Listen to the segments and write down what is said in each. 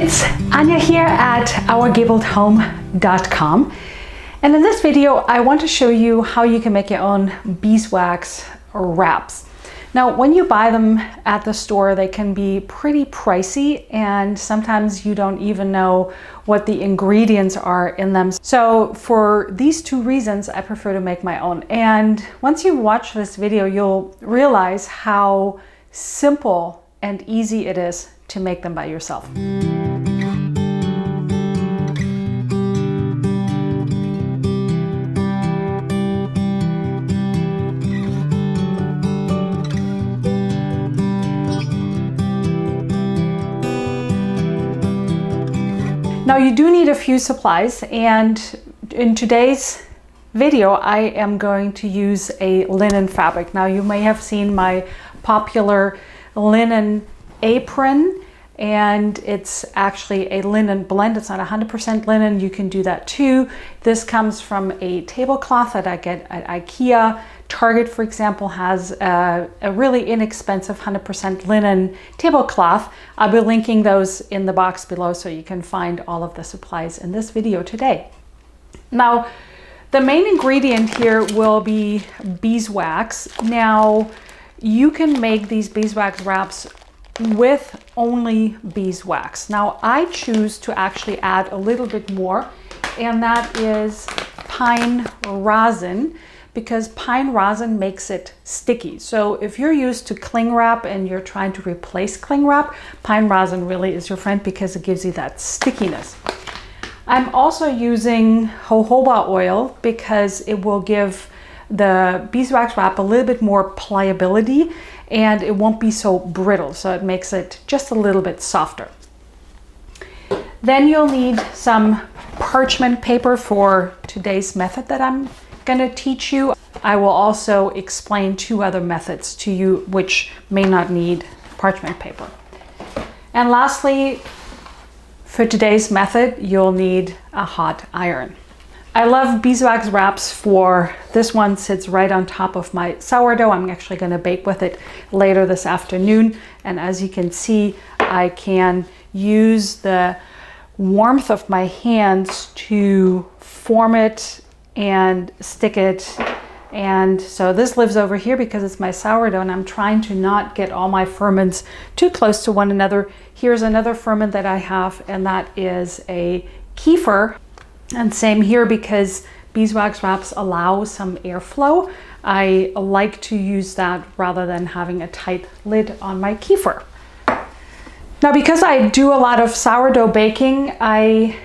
It's Anya here at ourgabled.home.com, and in this video I want to show you how you can make your own beeswax wraps. Now when you buy them at the store they can be pretty pricey and sometimes you don't even know what the ingredients are in them. So for these two reasons I prefer to make my own, and once you watch this video you'll realize how simple and easy it is to make them by yourself. Now you do need a few supplies, and in today's video I am going to use a linen fabric. Now you may have seen my popular linen apron, and it's actually a linen blend. It's not 100% linen. You can do that too. This comes from a tablecloth that I get at IKEA. Target, for example, has a really inexpensive 100% linen tablecloth. I'll be linking those in the box below so you can find all of the supplies in this video today. Now, the main ingredient here will be beeswax. Now, you can make these beeswax wraps with only beeswax. Now, I choose to actually add a little bit more, and that is pine rosin, because pine rosin makes it sticky. So if you're used to cling wrap and you're trying to replace cling wrap, pine rosin really is your friend because it gives you that stickiness. I'm also using jojoba oil because it will give the beeswax wrap a little bit more pliability and it won't be so brittle, so it makes it just a little bit softer. Then you'll need some parchment paper for today's method that I'm going to teach you. I will also explain two other methods to you which may not need parchment paper. And lastly, for today's method, you'll need a hot iron. I love beeswax wraps for this one sits right on top of my sourdough. I'm actually going to bake with it later this afternoon. And as you can see, I can use the warmth of my hands to form it and stick it. And so this lives over here because it's my sourdough and I'm trying to not get all my ferments too close to one another. Here's another ferment that I have, and that is a kefir. And same here, because beeswax wraps allow some airflow. I like to use that rather than having a tight lid on my kefir. Now, because I do a lot of sourdough baking, I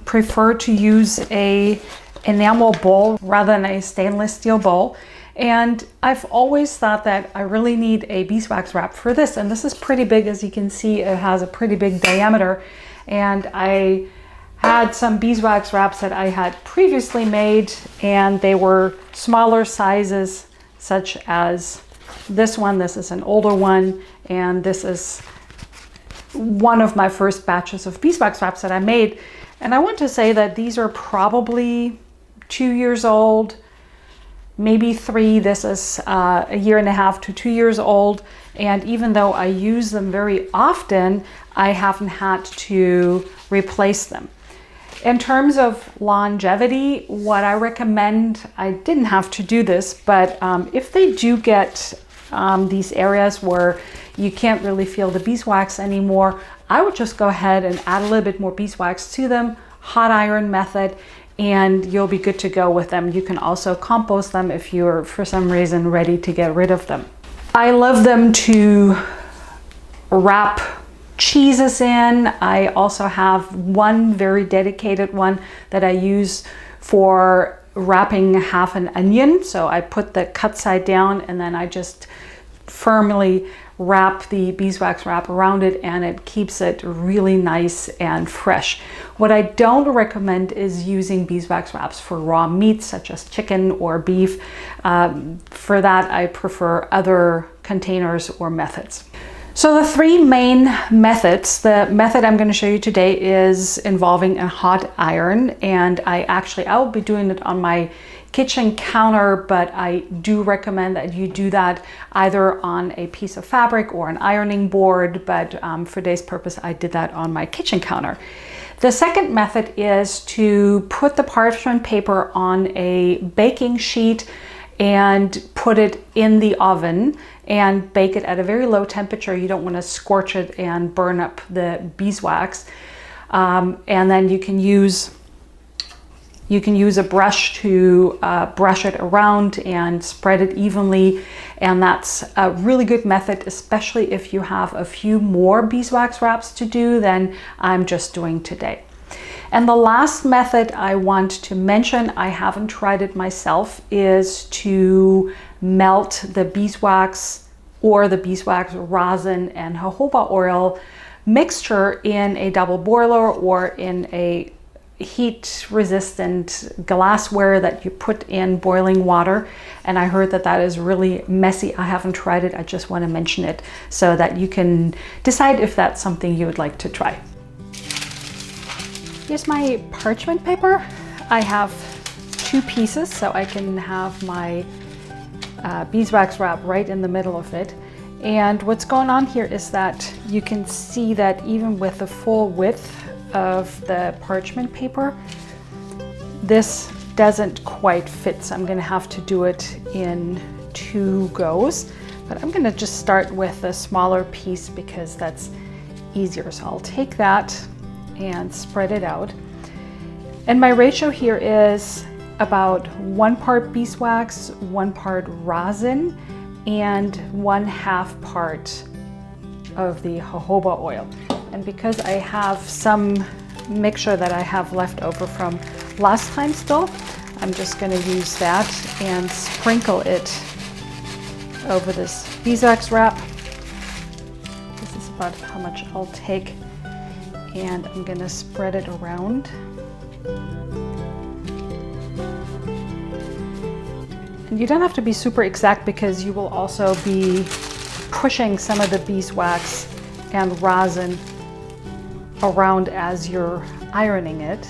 prefer to use a enamel bowl rather than a stainless steel bowl. And I've always thought that I really need a beeswax wrap for this. And this is pretty big. As you can see, it has a pretty big diameter. And I had some beeswax wraps that I had previously made, and they were smaller sizes, such as this one. This is an older one, and this is one of my first batches of beeswax wraps that I made. And I want to say that these are probably 2 years old, maybe 3. This is a year and a half to 2 years old. And even though I use them very often, I haven't had to replace them. In terms of longevity, what I recommend, I didn't have to do this, but if they do get these areas where you can't really feel the beeswax anymore, I would just go ahead and add a little bit more beeswax to them, hot iron method, and you'll be good to go with them. You can also compost them if you're for some reason ready to get rid of them. I love them to wrap cheeses in. I also have one very dedicated one that I use for wrapping half an onion. So I put the cut side down and then I just firmly wrap the beeswax wrap around it, and it keeps it really nice and fresh. What I don't recommend is using beeswax wraps for raw meats such as chicken or beef. For that I prefer other containers or methods. So the three main methods, the method I'm going to show you today is involving a hot iron, and I will be doing it on my kitchen counter, but I do recommend that you do that either on a piece of fabric or an ironing board, but for today's purpose, I did that on my kitchen counter. The second method is to put the parchment paper on a baking sheet and put it in the oven and bake it at a very low temperature. You don't want to scorch it and burn up the beeswax. And then you can use a brush to brush it around and spread it evenly. And that's a really good method, especially if you have a few more beeswax wraps to do than I'm just doing today. And the last method I want to mention, I haven't tried it myself, is to melt the beeswax or the beeswax rosin and jojoba oil mixture in a double boiler or in a heat resistant glassware that you put in boiling water. And I heard that that is really messy. I haven't tried it. I just want to mention it so that you can decide if that's something you would like to try. Here's my parchment paper. I have 2 pieces, so I can have my beeswax wrap right in the middle of it. And what's going on here is that you can see that even with the full width of the parchment paper, this doesn't quite fit. So I'm gonna have to do it in 2 goes, but I'm gonna just start with a smaller piece because that's easier. So I'll take that and spread it out. And my ratio here is about 1 part beeswax, 1 part rosin, and 1/2 part of the jojoba oil. And because I have some mixture that I have left over from last time still, I'm just going to use that and sprinkle it over this beeswax wrap. This is about how much I'll take. And I'm going to spread it around. And you don't have to be super exact because you will also be pushing some of the beeswax and rosin around as you're ironing it.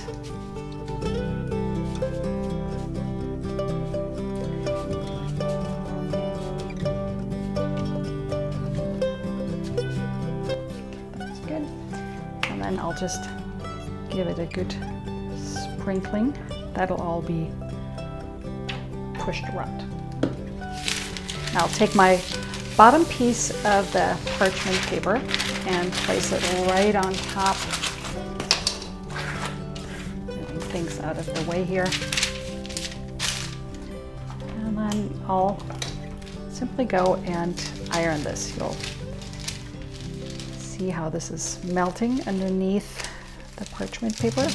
That's good. And then I'll just give it a good sprinkling. That'll all be pushed around. Now I'll take my bottom piece of the parchment paper and place it right on top. Moving things out of the way here. And then I'll simply go and iron this. You'll see how this is melting underneath the parchment paper.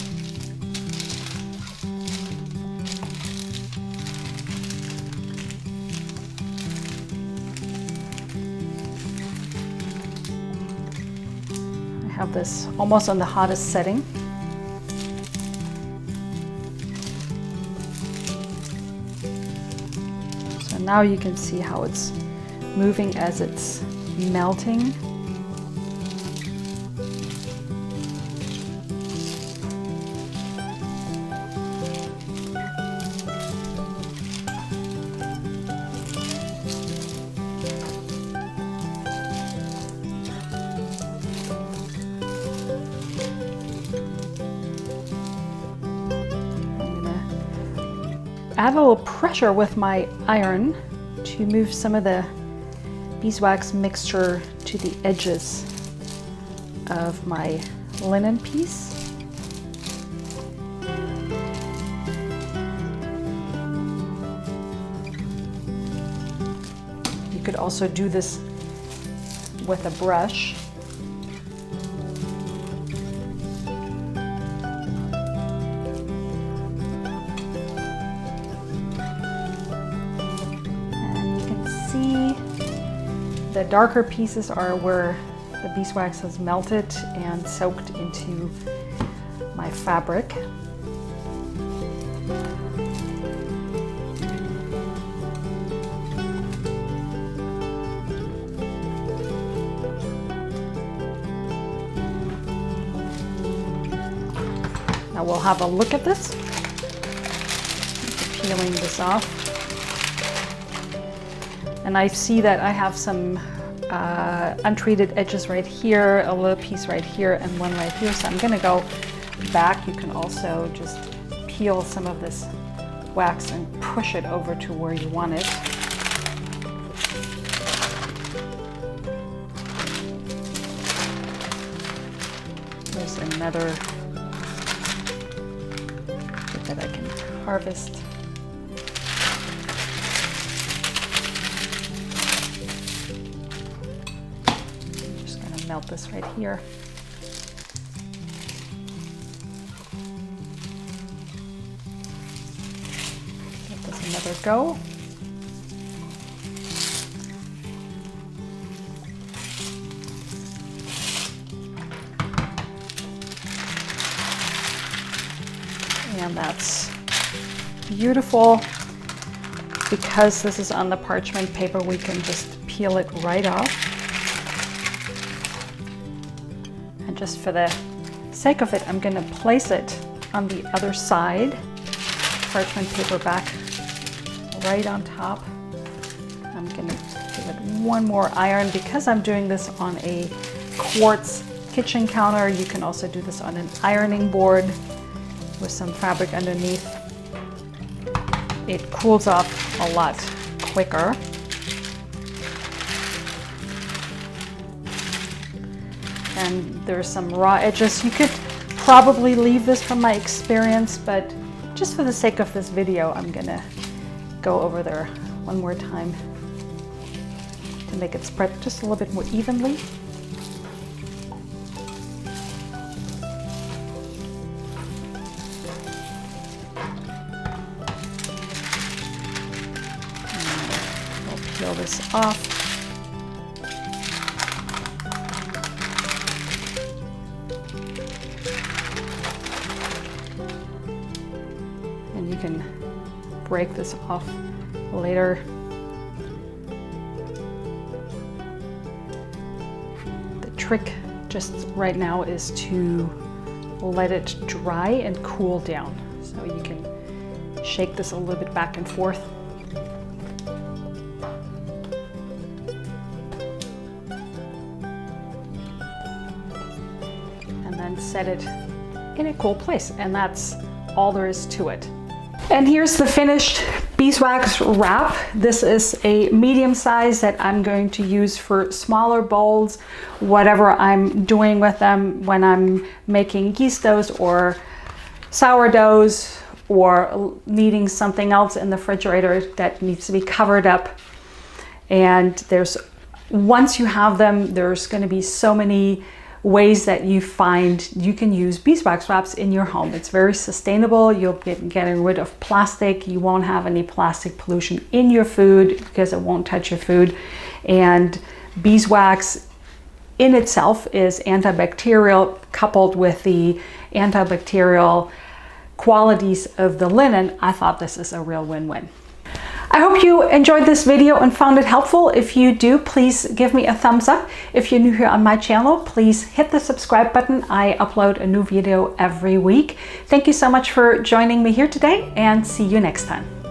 Have this almost on the hottest setting. So now you can see how it's moving as it's melting. Add a little pressure with my iron to move some of the beeswax mixture to the edges of my linen piece. You could also do this with a brush. The darker pieces are where the beeswax has melted and soaked into my fabric. Now we'll have a look at this. The peeling this off. And I see that I have some untreated edges right here, a little piece right here, and one right here. So I'm gonna go back. You can also just peel some of this wax and push it over to where you want it. There's another bit that I can harvest. I'm just going to melt this right here. Give this another go. And that's beautiful. Because this is on the parchment paper, we can just peel it right off. And just for the sake of it, I'm going to place it on the other side. Parchment paper back right on top. I'm going to give it one more iron. Because I'm doing this on a quartz kitchen counter, you can also do this on an ironing board with some fabric underneath. It cools off a lot quicker. And there's some raw edges. You could probably leave this from my experience, but just for the sake of this video, I'm gonna go over there one more time to make it spread just a little bit more evenly. Peel this off. And you can break this off later. The trick just right now is to let it dry and cool down. So you can shake this a little bit back and forth. And set it in a cool place, and that's all there is to it. And here's the finished beeswax wrap. This is a medium size that I'm going to use for smaller bowls, whatever I'm doing with them when I'm making yeast doughs or sourdoughs or needing something else in the refrigerator that needs to be covered up. And once you have them, there's going to be so many ways that you find you can use beeswax wraps in your home. It's very sustainable. You'll be getting rid of plastic. You won't have any plastic pollution in your food because it won't touch your food. And beeswax in itself is antibacterial, coupled with the antibacterial qualities of the linen. I thought this is a real win-win. I hope you enjoyed this video and found it helpful. If you do, please give me a thumbs up. If you're new here on my channel, please hit the subscribe button. I upload a new video every week. Thank you so much for joining me here today, and see you next time.